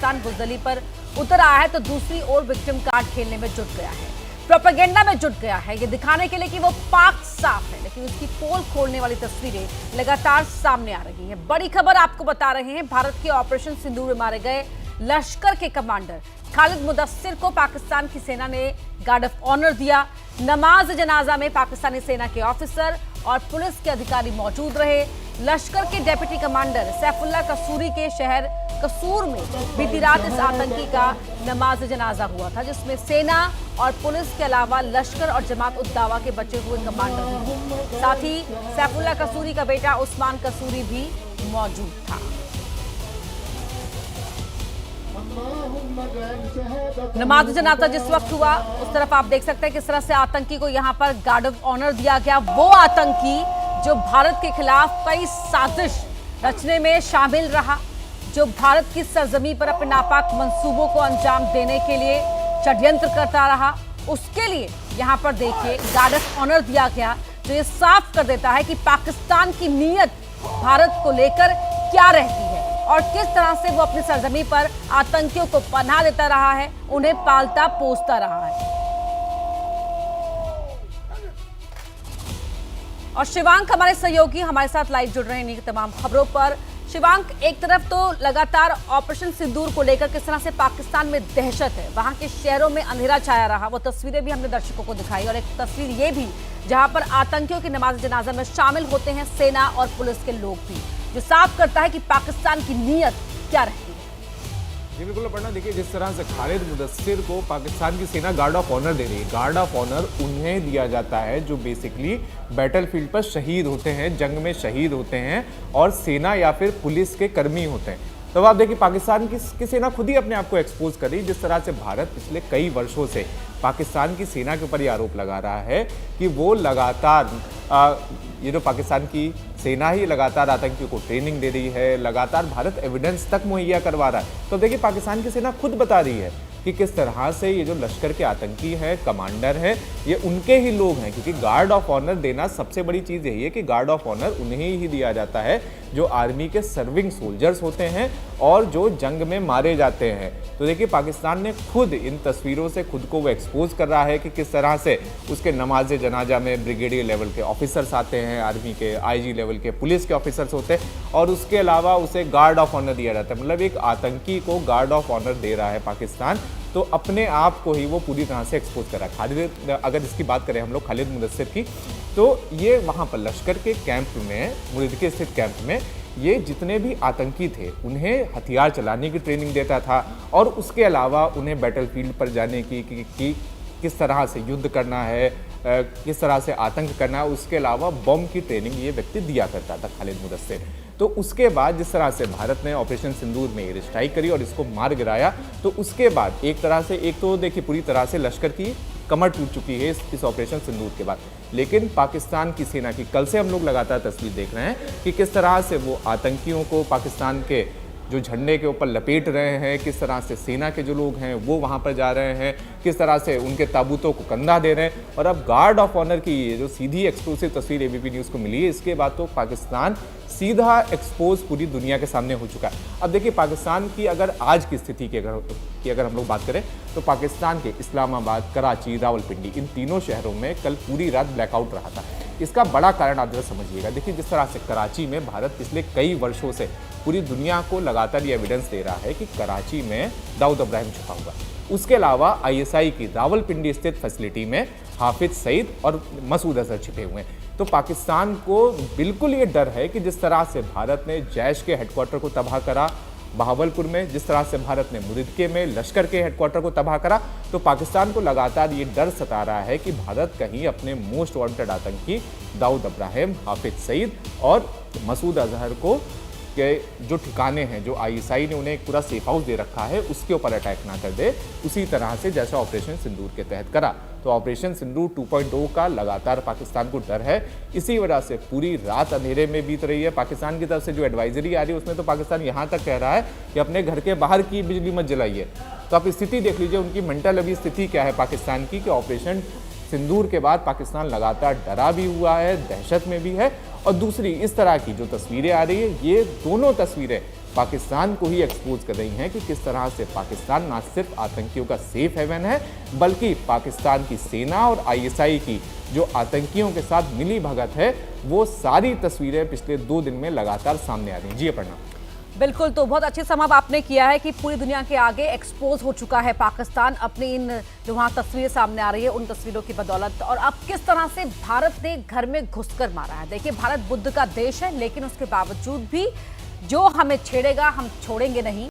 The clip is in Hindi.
पाकिस्तान बुजदली पर उतर आया है तो दूसरी ओर विक्टिम कार्ड खेलने में जुट गया है, प्रोपेगेंडा में जुट गया है, ये दिखाने के लिए कि वो पाक साफ है। लेकिन उसकी पोल खोलने वाली तस्वीरें लगातार सामने आ रही हैं। बड़ी खबर आपको बता रहे हैं, भारत के ऑपरेशन सिंदूर में मारे गए लश्कर के कमांडर खालिद मुदस्सिर को पाकिस्तान की सेना ने गार्ड ऑफ ऑनर दिया। नमाज जनाजा में पाकिस्तानी सेना के ऑफिसर और पुलिस के अधिकारी मौजूद रहे। लश्कर के डेप्यूटी कमांडर सैफुल्लाह कसूरी के शहर कसूर में बीती रात इस आतंकी का नमाज जनाजा हुआ था, जिसमें सेना और पुलिस के अलावा लश्कर और जमात उद दावा के बचे हुए कमांडर भी, साथ ही सैफुल्लाह कसूरी का बेटा उस्मान कसूरी भी मौजूद था। नमाज जनाजा जिस वक्त हुआ उस तरफ आप देख सकते हैं किस तरह से आतंकी को यहां पर गार्ड ऑफ ऑनर दिया गया। वो आतंकी जो भारत के खिलाफ कई साजिश रचने में शामिल रहा, जो भारत की सरजमी पर अपने नापाक मंसूबों को अंजाम देने के लिए षड्यंत्र करता रहा, उसके लिए यहां पर देखिए गार्ड ऑफ ऑनर दिया गया, जो ये साफ कर देता है कि पाकिस्तान की नीयत भारत को लेकर क्या रहती है और किस तरह से वो अपनी सरजमी पर आतंकियों को पनाह देता रहा है, उन्हें पालता पोसता रहा है। और शिवांक हमारे सहयोगी हमारे साथ लाइव जुड़ रहे हैं इन्हीं तमाम खबरों पर। शिवांक, एक तरफ तो लगातार ऑपरेशन सिंदूर को लेकर किस तरह से पाकिस्तान में दहशत है, वहां के शहरों में अंधेरा छाया रहा, वो तस्वीरें भी हमने दर्शकों को दिखाई, और एक तस्वीर ये भी जहां पर आतंकियों की नमाज जनाजा में शामिल होते हैं सेना और पुलिस के लोग भी, जो साफ करता है कि पाकिस्तान की नीयत क्या रहती है। जी बिल्कुल अपर्णा, देखिए जिस तरह से खालिद मुदस्सिर को पाकिस्तान की सेना गार्ड ऑफ ऑनर दे रही है, गार्ड ऑफ ऑनर उन्हें दिया जाता है जो बेसिकली बैटलफील्ड पर शहीद होते हैं, जंग में शहीद होते हैं और सेना या फिर पुलिस के कर्मी होते हैं। तो आप देखिए पाकिस्तान की सेना खुद ही अपने आप को एक्सपोज कर रही है। जिस तरह से भारत पिछले कई वर्षों से पाकिस्तान की सेना के ऊपर ये आरोप लगा रहा है कि वो लगातार ये जो पाकिस्तान की सेना ही लगातार आतंकियों को ट्रेनिंग दे रही है, लगातार भारत एविडेंस तक मुहैया करवा रहा है। तो देखिए पाकिस्तान की सेना खुद बता रही है कि किस तरह से ये जो लश्कर के आतंकी हैं, कमांडर हैं, ये उनके ही लोग हैं, क्योंकि गार्ड ऑफ ऑनर देना सबसे बड़ी चीज़ यही है कि गार्ड ऑफ ऑनर उन्हें ही दिया जाता है जो आर्मी के सर्विंग सोल्जर्स होते हैं और जो जंग में मारे जाते हैं। तो देखिए पाकिस्तान ने खुद इन तस्वीरों से खुद को वो एक्सपोज कर रहा है कि किस तरह से उसके नमाज जनाजा में ब्रिगेडियर लेवल के ऑफिसर्स आते हैं, आर्मी के आईजी लेवल के पुलिस के ऑफिसर्स होते हैं, और उसके अलावा उसे गार्ड ऑफ ऑनर दिया जाता है। मतलब एक आतंकी को गार्ड ऑफ ऑनर दे रहा है पाकिस्तान, तो अपने आप को ही वो पूरी तरह से एक्सपोज कर रहा है। खालिद, अगर इसकी बात करें हम लोग खालिद मुदस्सिर की, तो ये वहाँ पर लश्कर के कैंप में, मुरिदके स्थित कैंप में ये जितने भी आतंकी थे उन्हें हथियार चलाने की ट्रेनिंग देता था और उसके अलावा उन्हें बैटलफील्ड पर जाने की किस तरह से युद्ध करना है, किस तरह से आतंक करना है, उसके अलावा बम की ट्रेनिंग ये व्यक्ति दिया करता था खालिद मुदस्सिर। तो उसके बाद जिस तरह से भारत ने ऑपरेशन सिंदूर में एयर स्ट्राइक करी और इसको मार गिराया, तो उसके बाद एक तरह से एक तो देखिए पूरी तरह से लश्कर की कमर टूट चुकी है इस ऑपरेशन सिंदूर के बाद। लेकिन पाकिस्तान की सेना की कल से हम लोग लगातार तस्वीर देख रहे हैं कि किस तरह से वो आतंकियों को पाकिस्तान के जो झंडे के ऊपर लपेट रहे हैं, किस तरह से सेना के जो लोग हैं वो वहाँ पर जा रहे हैं, किस तरह से उनके ताबूतों को कंधा दे रहे हैं। और अब गार्ड ऑफ ऑनर की ये जो सीधी एक्सक्लूसिव तस्वीर एबीपी न्यूज़ को मिली है, इसके बाद तो पाकिस्तान सीधा एक्सपोज पूरी दुनिया के सामने हो चुका है। अब देखिए पाकिस्तान की अगर आज की स्थिति की अगर हम लोग बात करें तो पाकिस्तान के इस्लामाबाद, कराची, रावलपिंडी, इन तीनों शहरों में कल पूरी रात ब्लैकआउट रहा था। इसका बड़ा कारण आप जरा समझिएगा। देखिए जिस तरह से कराची में भारत पिछले कई वर्षों से पूरी दुनिया को लगातार ये एविडेंस दे रहा है कि कराची में दाऊद इब्राहिम छुपा हुआ है। उसके अलावा आईएसआई की रावलपिंडी स्थित फैसिलिटी में हाफिज सईद और मसूद अजहर छिपे हुए हैं। तो पाकिस्तान को बिल्कुल ये डर है कि जिस तरह से भारत ने जैश के हेडक्वार्टर को तबाह करा बहावलपुर में, जिस तरह से भारत ने मुरिदके में लश्कर के हेडक्वार्टर को तबाह करा, तो पाकिस्तान को लगातार ये डर सता रहा है कि भारत कहीं अपने मोस्ट वांटेड आतंकी दाऊद इब्राहिम, हाफिज सईद और मसूद अजहर को के जो ठिकाने हैं, जो आईएसआई ने उन्हें एक पूरा सेफ हाउस दे रखा है, उसके ऊपर अटैक ना कर दे, उसी तरह से जैसा ऑपरेशन सिंदूर के तहत करा। तो ऑपरेशन सिंदूर 2.0 का लगातार पाकिस्तान को डर है। इसी वजह से पूरी रात अंधेरे में बीत रही है। पाकिस्तान की तरफ से जो एडवाइजरी आ रही है उसमें तो पाकिस्तान यहाँ तक कह रहा है कि अपने घर के बाहर की बिजली मत जलाइए। तो आप स्थिति देख लीजिए उनकी मेंटल अभी स्थिति क्या है पाकिस्तान की, कि ऑपरेशन सिंदूर के बाद पाकिस्तान लगातार डरा भी हुआ है, दहशत में भी है। और दूसरी इस तरह की जो तस्वीरें आ रही है, ये दोनों तस्वीरें पाकिस्तान को ही एक्सपोज कर रही हैं कि किस तरह से पाकिस्तान ना सिर्फ आतंकियों का सेफ हेवन है, बल्कि पाकिस्तान की सेना और आईएसआई की जो आतंकियों के साथ मिली भगत है, वो सारी तस्वीरें पिछले 2 दिन में लगातार सामने आ रही हैं। जी अपर्णा। बिल्कुल, तो बहुत अच्छी समाप्त आपने किया है कि पूरी दुनिया के आगे एक्सपोज हो चुका है पाकिस्तान अपनी इन जो वहाँ तस्वीरें सामने आ रही है उन तस्वीरों की बदौलत, और अब किस तरह से भारत ने घर में घुसकर मारा है। देखिए, भारत बुद्ध का देश है, लेकिन उसके बावजूद भी जो हमें छेड़ेगा हम छोड़ेंगे नहीं।